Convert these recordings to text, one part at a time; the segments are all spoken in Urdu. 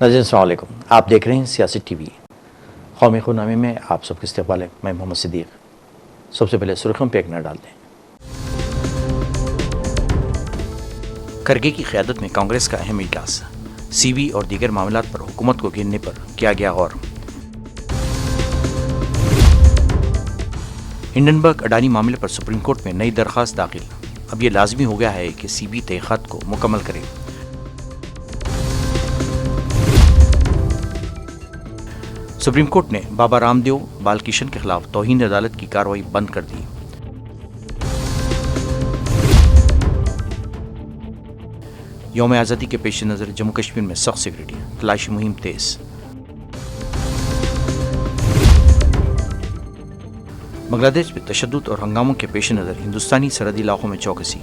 ناظرین السلام علیکم، آپ دیکھ رہے ہیں سیاست ٹی وی۔ قومی خودنامے میں آپ سب کا استقبال ہے۔ میں محمد صدیق۔ سب سے پہلے سرخیوں پہ ایک نظر ڈال دیں۔ کھرگے کی قیادت میں کانگریس کا اہم اجلاس، سی بی اور دیگر معاملات پر حکومت کو گھیرنے پر کیا گیا غور۔ ہنڈنبرگ اڈانی معاملے پر سپریم کورٹ میں نئی درخواست داخل، اب یہ لازمی ہو گیا ہے کہ سی بی تحقیقات کو مکمل کرے۔ سپریم کورٹ نے بابا رام دیو بال کرشن کے خلاف توہین عدالت کی کارروائی بند کر دی۔ یوم آزادی کے پیش نظر جموں کشمیر میں سخت سیکورٹی، تلاشی مہم تیز۔ بنگلہ دیش میں تشدد اور ہنگاموں کے پیش نظر ہندوستانی سرحدی علاقوں میں چوکسی،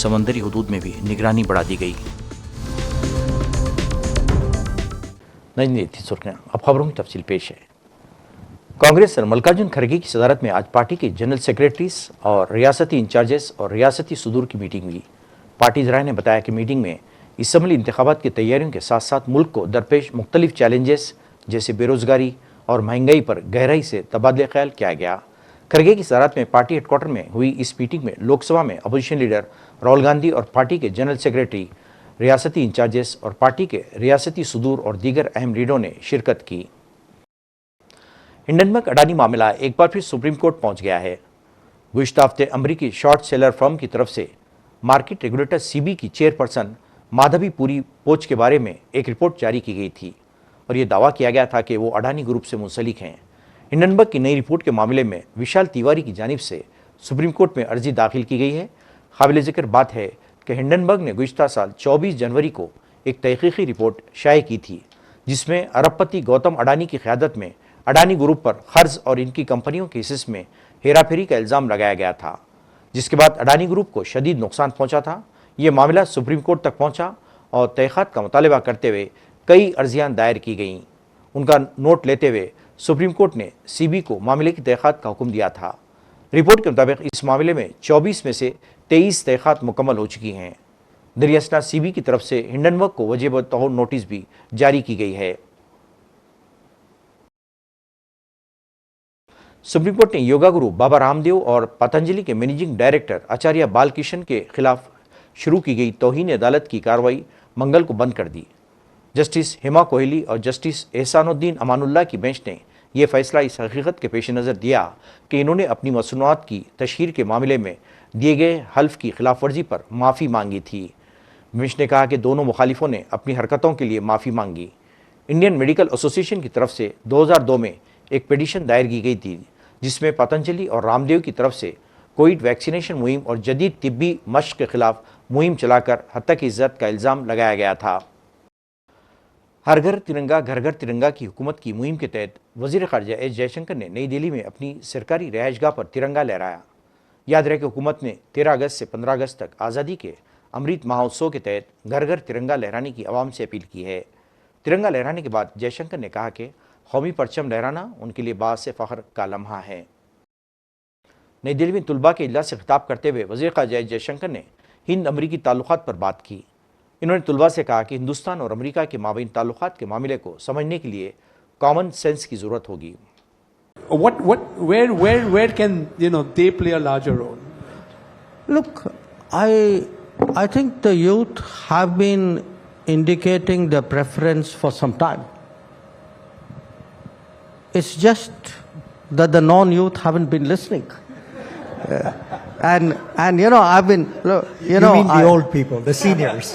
سمندری حدود میں بھی نگرانی بڑھا دی گئی۔ نہیں تھی سرخیاں، اب خبروں کی تفصیل پیش ہے۔ کانگریس صدر ملکارجن کھرگے کی صدارت میں آج پارٹی کے جنرل سیکریٹریز اور ریاستی انچارجز اور ریاستی صدور کی میٹنگ ہوئی۔ پارٹی ذرائع نے بتایا کہ میٹنگ میں اسمبلی انتخابات کی تیاریوں کے ساتھ ساتھ ملک کو درپیش مختلف چیلنجز جیسے بے روزگاری اور مہنگائی پر گہرائی سے تبادلہ خیال کیا گیا۔ کھرگے کی صدارت میں پارٹی ہیڈ کوارٹر میں ہوئی اس میٹنگ میں لوک سبھا میں اپوزیشن لیڈر راہل گاندھی اور پارٹی کے جنرل سیکریٹری، ریاستی انچارجز اور پارٹی کے ریاستی صدور اور دیگر اہم لیڈروں نے شرکت کی۔ ہنڈنبرگ اڈانی معاملہ ایک بار پھر سپریم کورٹ پہنچ گیا ہے۔ گزشتہ ہفتے امریکی شارٹ سیلر فرم کی طرف سے مارکیٹ ریگولیٹر سی بی کی چیئرپرسن مادھوی پوری پوچھ کے بارے میں ایک رپورٹ جاری کی گئی تھی اور یہ دعویٰ کیا گیا تھا کہ وہ اڈانی گروپ سے منسلک ہیں۔ ہنڈنبرگ کی نئی رپورٹ کے معاملے میں وشال تیواری کی جانب سے سپریم کورٹ میں عرضی داخل کی گئی ہے۔ قابل ذکر بات ہے کہ ہنڈنبرگ نے گزشتہ سال 24 جنوری کو ایک تحقیقی رپورٹ شائع کی تھی جس میں ارب پتی گوتم اڈانی کی قیادت میں اڈانی گروپ پر قرض اور ان کی کمپنیوں کے حصص میں ہیرا پھیری کا الزام لگایا گیا تھا، جس کے بعد اڈانی گروپ کو شدید نقصان پہنچا تھا۔ یہ معاملہ سپریم کورٹ تک پہنچا اور تحقیقات کا مطالبہ کرتے ہوئے کئی عرضیاں دائر کی گئیں۔ ان کا نوٹ لیتے ہوئے سپریم کورٹ نے سی بی کو معاملے کی تحقیقات کا حکم دیا تھا۔ رپورٹ کے مطابق اس معاملے میں 24 میں سے 23 تحقیقات مکمل ہو چکی ہیں۔ دریاسنا سی بی کی طرف سے ہنڈنبرگ کو وجہ بطور نوٹس بھی جاری کی گئی ہے۔ سپریم کورٹ نے یوگا گرو بابا رام دیو اور پتنجلی کے مینیجنگ ڈائریکٹر آچاریہ بال کرشن کے خلاف شروع کی گئی توہین عدالت کی کارروائی منگل کو بند کر دی۔ جسٹس ہیما کوہلی اور جسٹس احسان الدین امان اللہ کی بینچ نے یہ فیصلہ اس حقیقت کے پیش نظر دیا کہ انہوں نے اپنی مصنوعات کی تشہیر کے معاملے میں دیے گئے حلف کی خلاف ورزی پر معافی مانگی تھی۔ بینچ نے کہا کہ دونوں مخالفوں نے اپنی حرکتوں کے لیے معافی مانگی۔ انڈین میڈیکل ایسوسی ایشن کی طرف سے 2002 میں ایک پیٹیشن دائر کی گئی تھی جس میں پتنجلی اور رام دیو کی طرف سے کووڈ ویکسینیشن مہم اور جدید طبی مشق کے خلاف مہم چلا کر ہتک عزت کا الزام لگایا گیا تھا۔ ہر گھر ترنگا گھر گھر ترنگا کی حکومت کی مہم کے تحت وزیر خارجہ ایس جے شنکر نے نئی دہلی میں اپنی سرکاری رہائش گاہ پر ترنگا لہرایا۔ یاد رہے کہ حکومت نے 13 اگست سے 15 اگست تک آزادی کے امرت مہوتسو کے تحت گھر گھر ترنگا لہرانے کی عوام سے اپیل کی ہے۔ ترنگا لہرانے کے بعد جے شنکر نے کہا کہ قومی پرچم لہرانا ان کے لیے باعث فخر کا لمحہ ہے۔ نئی دہلی میں طلباء کے اجلاس سے خطاب کرتے ہوئے وزیر خارجہ ایس جے شنکر نے ہند امریکی تعلقات پر بات کی۔ انہوں نے طلباء سے کہا کہ ہندوستان اور امریکہ کے مابین تعلقات کے معاملے کو سمجھنے کے لیے کامن سینس کی ضرورت ہوگی۔ Where can they play a larger role? Look, I think the youth have been indicating their preference for some time. It's just that the non-youth haven't been listening. And I've been, look, You mean the old people, the seniors.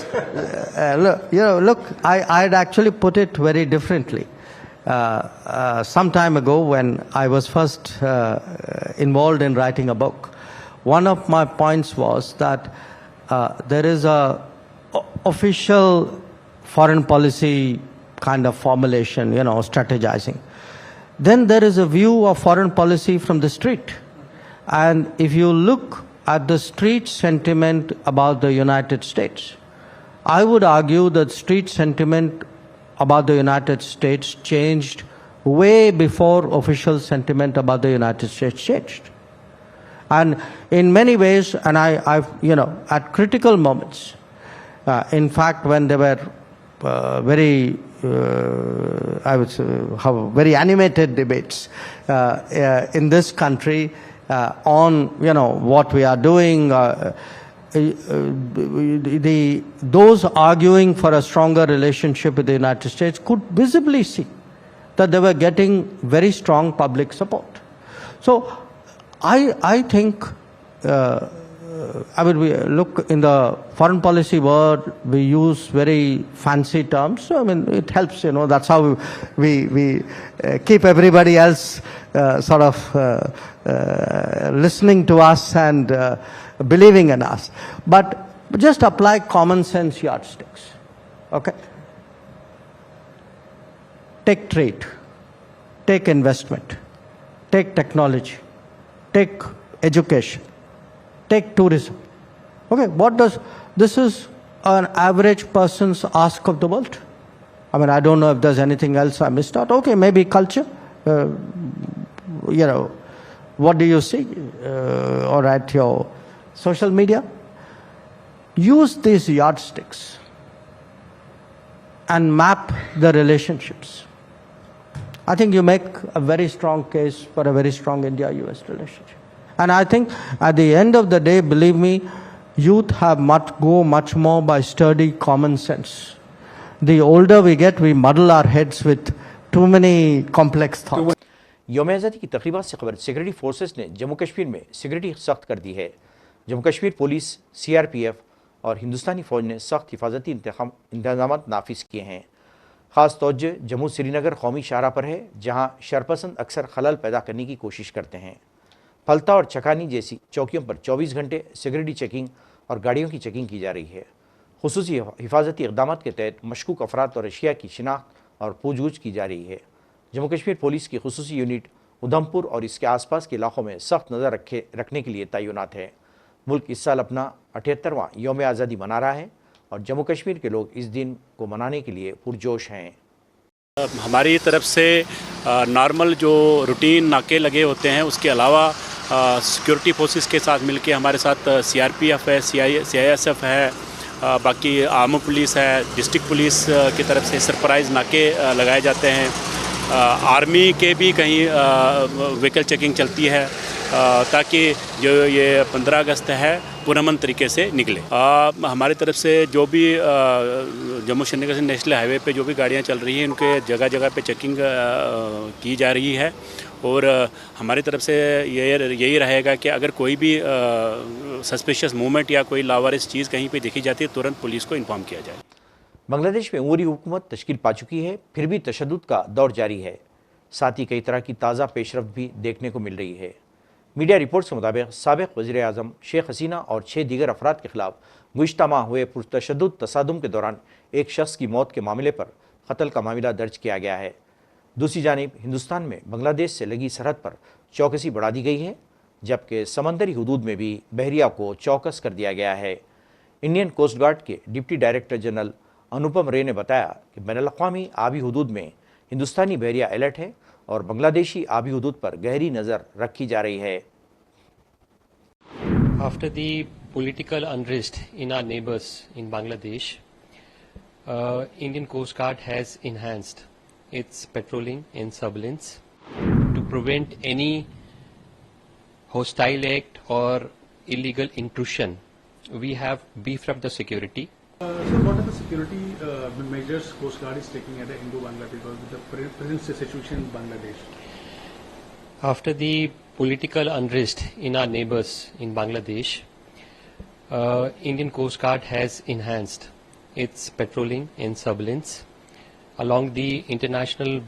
look, I'd actually put it very differently. Some time ago when I was first involved in writing a book, one of my points was that there is a official foreign policy kind of formulation, strategizing. Then there is a view of foreign policy from the street. And if you look at the street sentiment about the United States, I would argue that street sentiment about the United States changed way before official sentiment about the United States changed. And in many ways, and I've at critical moments, in fact, when there were very, I would say, have very animated debates in this country on, what we are doing. Those arguing for a stronger relationship with the United States could visibly see that they were getting very strong public support. So I think, we look in the foreign policy world, we use very fancy terms. So, it helps, that's how we keep everybody else listening to us and believing in us. But just apply common sense yardsticks. Okay? Take trade, take investment, take technology, take education, take tourism. Okay, this is an average person's ask of the world. I don't know if there's anything else I missed out. Okay, maybe culture. What do you see? Or at your social media? Use these yardsticks and map the relationships. I think you make a very strong case for a very strong India-US relationship. And I think at the end of the day, believe me, youth go much more by sturdy common sense. The older we get, we muddle our heads with too many complex thoughts. یوم آزادی کی تقریبات سے خبر سیکورٹی فورسز نے جموں کشمیر میں سیکورٹی سخت کر دی ہے. جموں کشمیر پولیس، CRPF اور ہندوستانی فوج نے سخت حفاظتی انتظامات نافذ کیے ہیں. خاص توجہ جموں سری نگر قومی شاہراہ پر ہے، جہاں شرپسند اکثر خلل پیدا کرنے کی کوشش کرتے ہیں. پھلتا اور چکانی جیسی چوکیوں پر 24 گھنٹے سیکورٹی چیکنگ اور گاڑیوں کی چیکنگ کی جا رہی ہے. خصوصی حفاظتی اقدامات کے تحت مشکوک افراد اور اشیاء کی شناخت اور پوچھ گچھ کی جا رہی ہے. جموں کشمیر پولیس کی خصوصی یونٹ ادھمپور اور اس کے آس پاس کے علاقوں میں سخت نظر رکھنے کے لیے تعینات ہے. ملک اس سال اپنا 78واں یوم آزادی منا رہا ہے اور جموں کشمیر کے لوگ اس دن کو منانے کے لیے پرجوش ہیں. ہماری طرف سے نارمل جو روٹین ناکے لگے ہوتے ہیں، اس کے علاوہ سیکورٹی فورسز کے ساتھ مل کے ہمارے ساتھ CRPF ہے، CISF ہے، باقی آرمڈ پولیس ہے، ڈسٹرکٹ پولیس کی طرف سے سرپرائز ناکے لگائے جاتے ہیں. آرمی کے بھی کہیں وہیکل چیکنگ چلتی ہے تاکہ جو یہ 15 اگست ہے پرامن طریقے سے نکلے. ہماری طرف سے جو بھی جموں سری نگر سے نیشنل ہائی وے پہ جو بھی گاڑیاں چل رہی ہیں ان کے جگہ جگہ پہ چیکنگ کی جا رہی ہے، اور ہماری طرف سے یہی رہے گا کہ اگر کوئی بھی سسپیشس موومنٹ یا کوئی لاوارث چیز کہیں پہ دیکھی جاتی ہے ترنت پولیس کو انفارم کیا جائے. بنگلہ دیش میں عموری حکومت تشکیل پا چکی ہے، پھر بھی تشدد کا دور جاری ہے. ساتھ ہی کئی طرح کی تازہ پیش رفت بھی دیکھنے کو مل رہی ہے. میڈیا رپورٹس کے مطابق سابق وزیر اعظم شیخ حسینہ اور 6 دیگر افراد کے خلاف گزشتہ ماہ ہوئے پرتشدد تصادم کے دوران ایک شخص کی موت کے معاملے پر قتل کا معاملہ درج کیا گیا ہے. دوسری جانب ہندوستان میں بنگلہ دیش سے لگی سرحد پر چوکسی بڑھا دی گئی ہے، جبکہ سمندری حدود میں بھی بحریہ کو چوکس کر دیا گیا ہے. انڈین کوسٹ گارڈ کے ڈپٹی ڈائریکٹر جنرل انوپم رے نے بتایا کہ بین الاقوامی آبی حدود میں ہندوستانی بحریہ الرٹ ہے اور بنگلہ دیشی آبی حدود پر گہری نظر رکھی جا رہی ہے. After the political unrest in our neighbors in Bangladesh, Indian Coast Guard has enhanced its patrolling and surveillance to prevent any hostile act or illegal intrusion. We have beefed up the security. So what are the security measures Coast Guard is taking at the Indo-Bangladesh because with the present situation in Bangladesh? After the political unrest in our neighbors in Bangladesh, Indian Coast Guard has enhanced its patrolling and surveillance along the international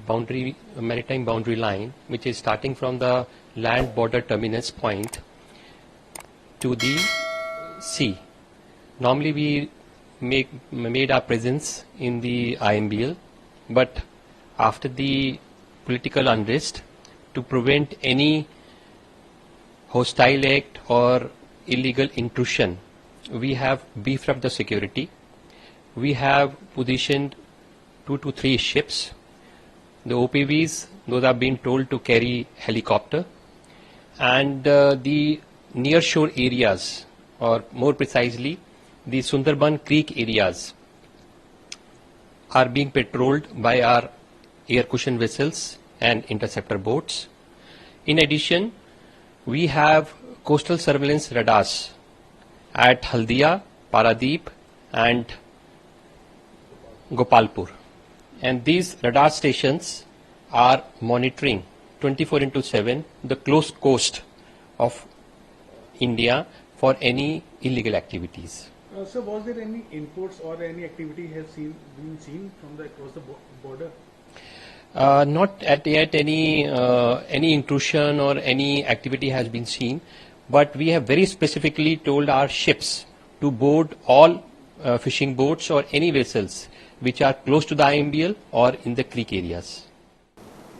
maritime boundary line, which is starting from the land border terminus point to the sea. Normally we made our presence in the IMBL, but after the political unrest, to prevent any hostile act or illegal intrusion, we have beefed up the security. We have positioned 2 to 3 ships. The OPVs, those are being told to carry helicopter, and the near shore areas, or more precisely the Sundarban Creek areas, are being patrolled by our air cushion vessels and interceptor boats. In addition, we have coastal surveillance radars at Haldia, Paradeep and Gopalpur. And these radar stations are monitoring 24/7 the close coast of India for any illegal activities. So was there any imports or any activity has been seen from across the border? Not at yet any intrusion or any activity has been seen, but we have very specifically told our ships to board all fishing boats or any vessels which are close to the IMBL or in the creek areas.